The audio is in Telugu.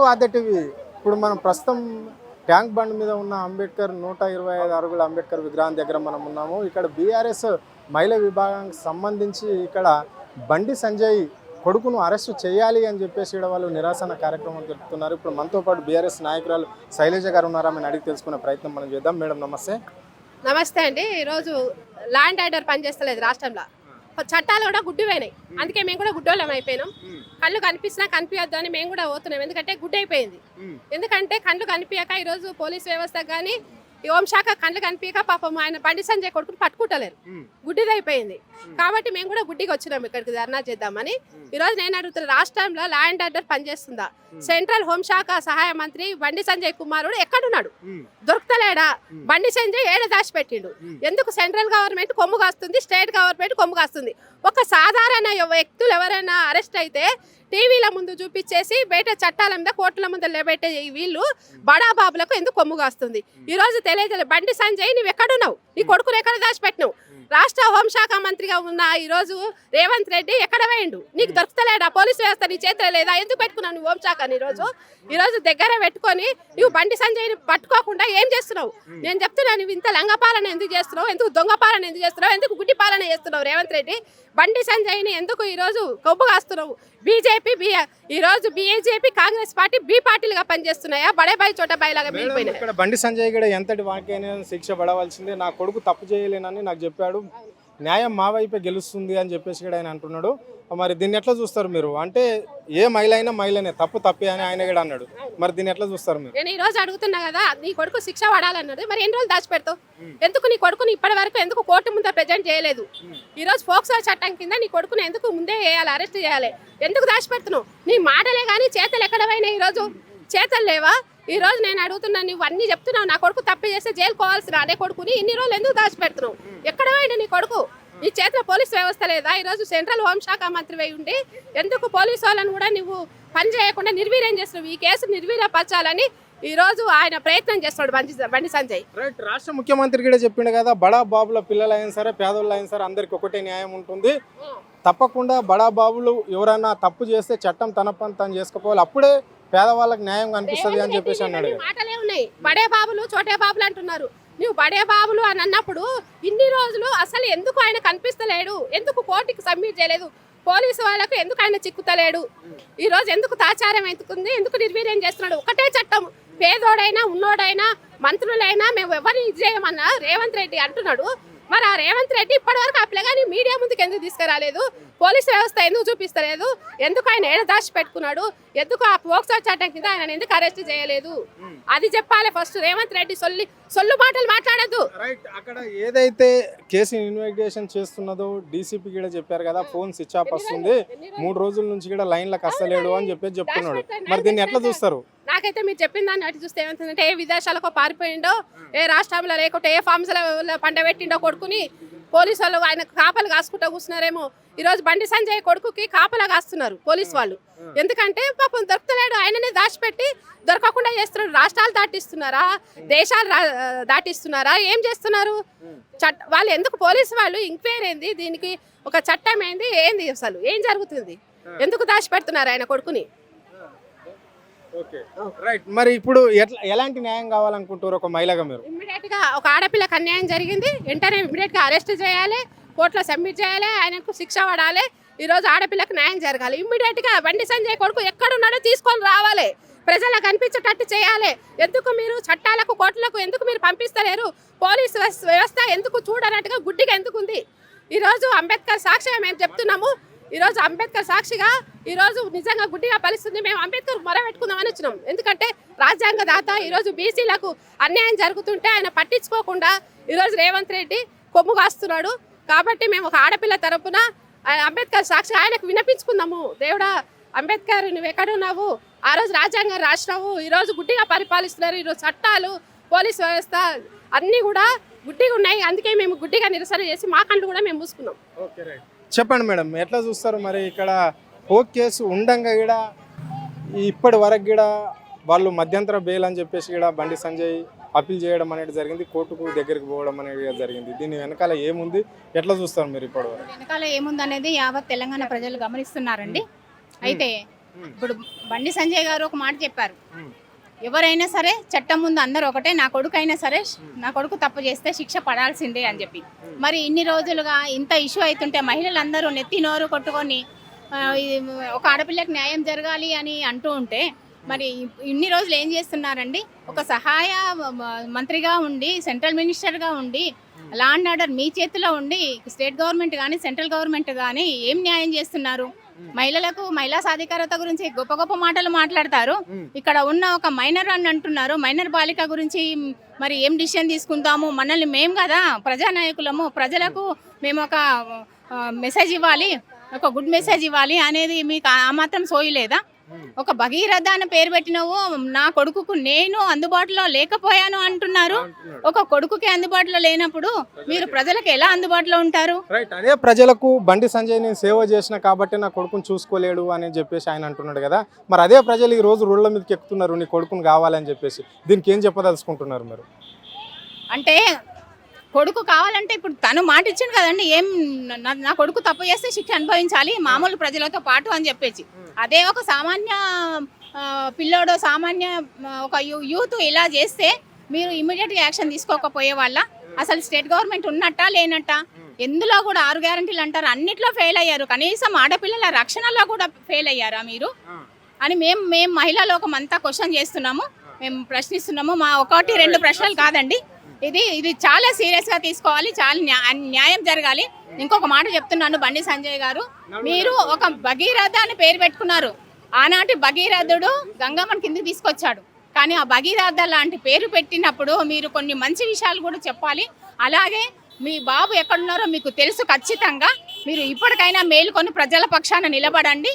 అదేటివి ఇప్పుడు మనం ప్రస్తుతం ట్యాంక్ బండ్ మీద ఉన్న అంబేద్కర్ 125 అడుగుల అంబేద్కర్ విగ్రహం దగ్గర మనం ఉన్నాము. ఇక్కడ బీఆర్ఎస్ మహిళా విభాగానికి సంబంధించి ఇక్కడ బండి సంజయ్ కొడుకును అరెస్టు చేయాలి అని చెప్పేసి ఇక్కడ వాళ్ళు నిరాశన కార్యక్రమం జరుపుతున్నారు. ఇప్పుడు మనతో పాటు బీఆర్ఎస్ నాయకురాలు శైలజ గారు ఉన్నారు. ఆమెను అడిగి తెలుసుకునే ప్రయత్నం మనం చేద్దాం. మేడం నమస్తే. నమస్తే అండి. ఈరోజు ల్యాండ్ ఆర్డర్ పనిచేస్తలేదు రాష్ట్రంలో, చట్టాలు కూడా గుడ్డిపోయినాయి. అందుకే మేము కూడా గుడ్డోళ్ళం అయిపోయినాం. కళ్ళు కనిపిస్తున్నా కనిపించద్దు అని మేము కూడా పోతున్నాం. ఎందుకంటే గుడ్డి అయిపోయింది. ఎందుకంటే కళ్ళు కనిపించక ఈరోజు పోలీస్ వ్యవస్థ కానీ ఈ హోంశాఖ కళ్ళు కనిపించక పాపం ఆయన బండి సంజయ్ కొడుకుని పట్టుకుంటలేరు, గుడ్డిదైపోయింది. కాబట్టి మేము కూడా గుడ్డికి వచ్చినాం ఇక్కడికి ధర్నా చేద్దామని. ఈరోజు నేను అడుగుతున్నా, రాష్ట్రంలో ల్యాండ్ ఆర్డర్ పనిచేస్తుందా? సెంట్రల్ హోంశాఖ సహాయ మంత్రి బండి సంజయ్ కుమారుడు ఎక్కడున్నాడు? దొరుకుతలేడా? బండి సంజయ్ ఏడ దాచిపెట్టిండు? ఎందుకు సెంట్రల్ గవర్నమెంట్ కొమ్ము కాస్తుంది, స్టేట్ గవర్నమెంట్ కొమ్ము కాస్తుంది? ఒక సాధారణ వ్యక్తులు ఎవరైనా అరెస్ట్ అయితే టీవీల ముందు చూపించేసి బయట చట్టాల మీద కోర్టుల ముందు నిలబెట్టే వీళ్ళు బడాబాబులకు ఎందుకు కొమ్ము కాస్తుంది? ఈ రోజు తెలియజేయలేదు. బండి సంజయ్ నువ్వు ఎక్కడున్నావు? నీ కొడుకును ఎక్కడ దాచిపెట్టినావు? రాష్ట్ర హోంశాఖ మంత్రిగా ఉన్న ఈరోజు రేవంత్ రెడ్డి ఎక్కడ వేయండు? నీకు దొరుకుతలేడా? పోలీసు వ్యవస్థ నీ చేతిలో లేదా? ఎందుకు పెట్టుకున్నావు నువ్వు హోంశాఖని? ఈరోజు దగ్గర పెట్టుకొని నువ్వు బండి సంజయ్ని పట్టుకోకుండా ఏం చేస్తున్నావు? నేను చెప్తున్నాను, నువ్వు ఇంత లంగపాలన ఎందుకు చేస్తున్నావు? ఎందుకు దొంగ పాలన ఎందుకు చేస్తున్నావు? ఎందుకు గుడ్డి పాలన చేస్తున్నావు? రేవంత్ రెడ్డి బండి సంజయ్ని ఎందుకు ఈరోజు కొవ్వు కాస్తున్నావు? ఈరోజు బీజేపీ కాంగ్రెస్ పార్టీ బి పార్టీలుగా పనిచేస్తున్నాయా? బడేబాయి చోటబాయి లాగా మిగిలిపోయినాయి. ఇక్కడ బండి సంజయ్ కూడా ఎంతటి వాక్యాన్ని శిక్ష పడవలసిందే. నా కొడుకు తప్పు చేయలేనని నాకు చెప్పాడు, న్యాయం మా వైపే గెలుస్తుంది అని చెప్పేసి కూడా ఆయన అంటున్నాడు. మరి దీన్ని ఎట్లా చూస్తారు మీరు? అంటే ఏ మహిళ అయినా మహిళనే, తప్పు తప్పే అని ఆయన కూడా అన్నాడు. మరి దీన్ని ఎట్లా చూస్తారు మీరు? నేను ఈ రోజు అడుగుతున్నా కదా, నీ కొడుకు శిక్ష పడాలన్నాడు. మరి ఎన్ని రోజులు దాచిపెడతావు? ఎందుకు నీ కొడుకుని ఇప్పటి వరకు ఎందుకు కోర్టు ముందు ప్రజెంట్ చేయలేదు? ఈ రోజు ఫోక్సో చట్టం కింద నీ కొడుకుని ఎందుకు ముందే చేయాలి, అరెస్ట్ చేయాలి? ఎందుకు దాచిపెడుతున్నావు? నీ మాటలే కానీ చేతలు ఎక్కడ పోయినాయి? ఈరోజు చేతలు లేవా? ఈ రోజు నేను అడుగుతున్నాను, నువ్వు అన్ని చెప్తున్నావు. నా కొడుకు తప్పు చేస్తే జైలు పోవాల్సిన అదే కొడుకుని ఇన్ని రోజులు ఎందుకు దాచిపెడుతున్నావు? ఎక్కడ పోయింది నీ కొడుకు? నీ చేతిలో పోలీస్ వ్యవస్థ లేదా? ఈరోజు సెంట్రల్ హోంశాఖ మంత్రి అయి ఉండి ఎందుకు పోలీసు వాళ్ళని కూడా నువ్వు పని చేయకుండా నిర్వీర్యం చేస్తున్నావు? ఈ కేసు నిర్వీర్యపరచాలని ఈ రోజు ఆయన ప్రయత్నం చేస్తున్నాడు బండి సంజయ్. రైట్. రాష్ట్ర ముఖ్యమంత్రి కూడా చెప్పిండు కదా, బడా బాబుల పిల్లలైనా సరే పేదోళ్ళు అయినా సరే అందరికి ఒకటే న్యాయం ఉంటుంది. తప్పకుండా బడా బాబులు ఎవరైనా తప్పు చేస్తే చట్టం తన పని తను చేసుకోవాలి, అప్పుడే పేదవాళ్ళకి న్యాయం కనిపిస్తుంది అని చెప్పేసి అన్నాడు. మాటలే ఉన్నాయి. బడే బాబులు చోటే బాబులు అంటున్నారు. నువ్వు బడే బాబులు అని అన్నప్పుడు ఇన్ని రోజులు అసలు ఎందుకు ఆయన కనిపిస్తలేడు? ఎందుకు కోర్టుకి సబ్మిట్ చేయలేదు? పోలీసు వాళ్ళకు ఎందుకు ఆయన చిక్కుతలేడు? ఈ రోజు ఎందుకు తాచారం ఎందుకుంది? ఎందుకు నిర్వీర్యం చేస్తున్నాడు? ఒకటే చట్టం, పేదోడైనా ఉన్నోడైనా మంత్రులైనా మేము ఎవరిని ఇది చేయమన్నా రేవంత్ రెడ్డి అంటున్నాడు. మరి ఆ రేవంత్ రెడ్డి ఇప్పటివరకు ఆ పిల్లగాని మీడియా ముందుకు ఎందుకు తీసుకురాలేదు? పోలీస్ వ్యవస్థ ఎందుకు చూపిస్తలేదు? ఎందుకు ఆయన ఏడ దాచి పెట్టుకున్నాడు? ఎందుకు ఆ పోక్సో చట్టం కింద ఆయన ఎందుకు అరెస్ట్ చేయలేదు? అది చెప్పాలి ఫస్ట్. రేవంత్ రెడ్డి సొల్లు మాటలు మాట్లాడద్దు. రైట్. అక్కడ ఏదైతే కేసు ఇన్వెస్టిగేషన్ చేస్తున్నదో డీసీపీ కూడా చెప్పారు కదా, ఫోన్ స్విచ్ ఆఫ్ వస్తుంది, 3 రోజుల నుంచి కూడా లైన్లకు వస్తలేడు అని చెప్పేసి చెప్తున్నాడు. మరి దీన్ని ఎట్లా చూస్తారు? నాకైతే మీరు చెప్పిన దాన్ని అటు చూస్తే ఏమవుతుందంటే, ఏ విదేశాలకు పారిపోయిండో, ఏ రాష్ట్రంలో లేకుంటే ఏ ఫార్మ్స్ పండబెట్టిండో కొడుకుని పోలీసు వాళ్ళు ఆయన కాపలు కాసుకుంటూ కూర్చున్నారేమో. ఈరోజు బండి సంజయ్ కొడుకుకి కాపలా కాస్తున్నారు పోలీసు వాళ్ళు. ఎందుకంటే పాపం దొరకలేడు, ఆయననే దాచిపెట్టి దొరకకుండా చేస్తున్నారు. రాష్ట్రాలు దాటిస్తున్నారా, దేశాలు దాటిస్తున్నారా, ఏం చేస్తున్నారు? వాళ్ళు ఎందుకు? పోలీసు వాళ్ళు ఎంక్వైరీ ఏంది? దీనికి ఒక చట్టం ఏంది? ఏంది అసలు ఏం జరుగుతుంది? ఎందుకు దాచిపెడుతున్నారు ఆయన కొడుకుని? రైట్. మరి ఇప్పుడు ఎలాంటి న్యాయం కావాలనుకుంటారు ఒక మహిళగా మీరు? ఇమ్మీడియట్ గా ఒక ఆడపిల్లకి అన్యాయం జరిగింది, వెంటనే ఇమ్మీడియట్ గా అరెస్ట్ చేయాలి, కోర్టులో సబ్మిట్ చేయాలి, ఆయనకు శిక్ష పడాలి. ఈ రోజు ఆడపిల్లకు న్యాయం జరగాలి. ఇమ్మీడియట్ గా బండి సంజయ్ కొడుకు ఎక్కడున్నాడో తీసుకొని రావాలి, ప్రజలకు కనిపించేటట్టు చేయాలి. ఎందుకు మీరు చట్టాలకు కోర్టులకు ఎందుకు మీరు పంపిస్తలేరు? పోలీసు వ్యవస్థ ఎందుకు చూడనట్టుగా గుడ్డిగా ఎందుకు ఉంది? ఈరోజు అంబేద్కర్ సాక్షిగా మేము చెప్తున్నాము. ఈరోజు అంబేద్కర్ సాక్షిగా ఈరోజు నిజంగా గుడ్డిగా పలుస్తుంది. మేము అంబేద్కర్ మొరబెట్టుకుందామని వచ్చినాం. ఎందుకంటే రాజ్యాంగ దాత. ఈరోజు బీసీలకు అన్యాయం జరుగుతుంటే ఆయన పట్టించుకోకుండా ఈరోజు రేవంత్ రెడ్డి కొమ్ము కాస్తున్నాడు. కాబట్టి మేము ఒక ఆడపిల్ల తరపున అంబేద్కర్ సాక్షి ఆయనకు వినిపించుకుందాము. దేవుడా అంబేద్కర్, నువ్వు ఎక్కడున్నావు? ఆ రోజు రాజ్యాంగం రాసినావు, ఈరోజు గుడ్డిగా పరిపాలిస్తున్నారు. ఈరోజు చట్టాలు, పోలీస్ వ్యవస్థ అన్నీ కూడా గుడ్డిగా ఉన్నాయి. అందుకే మేము గుడ్డిగా నిరసన చేసి మా కళ్ళు కూడా మేము మూసుకున్నాం. చెప్పండి మేడం, ఎట్లా చూస్తారు? మరి ఇక్కడ పోక్ కేసు ఉండంగా కూడా ఇప్పటి వరకు కూడా వాళ్ళు మధ్యంతర బెయిల్ అని చెప్పేసి కూడా బండి సంజయ్ అప్పీల్ చేయడం అనేది జరిగింది, కోర్టుకు దగ్గరికి పోవడం అనేది జరిగింది. దీని వెనకాల ఏముంది, ఎట్లా చూస్తారు మీరు? ఇప్పటి వరకు వెనకాల ఏముంది అనేది యావత్ తెలంగాణ ప్రజలు గమనిస్తున్నారండి. అయితే ఇప్పుడు బండి సంజయ్ గారు ఒక మాట చెప్పారు, ఎవరైనా సరే చట్టం ముందు అందరూ ఒకటే, నా కొడుకు అయినా సరే నా కొడుకు తప్పు చేస్తే శిక్ష పడాల్సిందే అని చెప్పి. మరి ఇన్ని రోజులుగా ఇంత ఇష్యూ అవుతుంటే మహిళలందరూ నెత్తి నోరు కొట్టుకొని ఇది ఒక ఆడపిల్లకి న్యాయం జరగాలి అని అంటూ ఉంటే మరి ఇన్ని రోజులు ఏం చేస్తున్నారండి? ఒక సహాయ మంత్రిగా ఉండి, సెంట్రల్ మినిస్టర్గా ఉండి, లా అండ్ ఆర్డర్ మీ చేతిలో ఉండి, స్టేట్ గవర్నమెంట్ కానీ సెంట్రల్ గవర్నమెంట్ కానీ ఏం న్యాయం చేస్తున్నారు? మహిళలకు మహిళా సాధికారత గురించి గొప్ప గొప్ప మాటలు మాట్లాడతారు. ఇక్కడ ఉన్న ఒక మైనర్ అని అంటున్నారు, మైనర్ బాలిక గురించి మరి ఏం డిసిషన్ తీసుకుందాము? మనల్ని మేము కదా ప్రజానాయకులము, ప్రజలకు మేము ఒక మెసేజ్ ఇవ్వాలి, ఒక గుడ్ మెసేజ్ ఇవ్వాలి అనేది మీకు ఆ మాత్రం సోయలేదా? ఒక భగీరథ అని పేరు పెట్టినవు, నా కొడుకుకు నేను అందుబాటులో లేకపోయాను అంటున్నారు. ఒక కొడుకుకి అందుబాటులో లేనప్పుడు మీరు ప్రజలకు ఎలా అందుబాటులో ఉంటారు? రైట్, అదే ప్రజలకు బండి సంజయ్ నేను సేవ చేసిన కాబట్టి నా కొడుకుని చూసుకోలేడు అని చెప్పేసి ఆయన అంటున్నాడు కదా. మరి అదే ప్రజలు ఈ రోజు రోడ్ల మీదకి ఎక్కుతున్నారు నీ కొడుకుని కావాలని చెప్పేసి. దీనికి ఏం చెప్పదలుచుకుంటున్నారు మీరు? అంటే కొడుకు కావాలంటే ఇప్పుడు తను మాట ఇచ్చిండు కదండి, ఏం నా కొడుకు తప్పు చేస్తే శిక్ష అనుభవించాలి మామూలు ప్రజలతో పాటు అని చెప్పేసి. అదే ఒక సామాన్య పిల్లోడు, సామాన్య ఒక యూత్ ఇలా చేస్తే మీరు ఇమీడియట్గా యాక్షన్ తీసుకోకపోయే వాళ్ళ? అసలు స్టేట్ గవర్నమెంట్ ఉన్నట్టా లేనట్టా? ఎందులో కూడా 6 గ్యారంటీలు అంటారు, అన్నిట్లో ఫెయిల్ అయ్యారు. కనీసం ఆడపిల్లల రక్షణలో కూడా ఫెయిల్ అయ్యారా మీరు అని మేము మహిళా లోకం అంతా క్వశ్చన్ చేస్తున్నాము, మేము ప్రశ్నిస్తున్నాము. మా 1-2 ప్రశ్నలు కాదండి, ఇది చాలా సీరియస్గా తీసుకోవాలి, చాలా న్యాయం జరగాలి. ఇంకొక మాట చెప్తున్నాను, బండి సంజయ్ గారు, మీరు ఒక భగీరథ అని పేరు పెట్టుకున్నారు. ఆనాటి భగీరథుడు గంగమ్మని కిందకి తీసుకొచ్చాడు, కానీ ఆ భగీరథ లాంటి పేరు పెట్టినప్పుడు మీరు కొన్ని మంచి విషయాలు కూడా చెప్పాలి. అలాగే మీ బాబు ఎక్కడున్నారో మీకు తెలుసు ఖచ్చితంగా. మీరు ఇప్పటికైనా మేలుకొని ప్రజల పక్షాన నిలబడండి.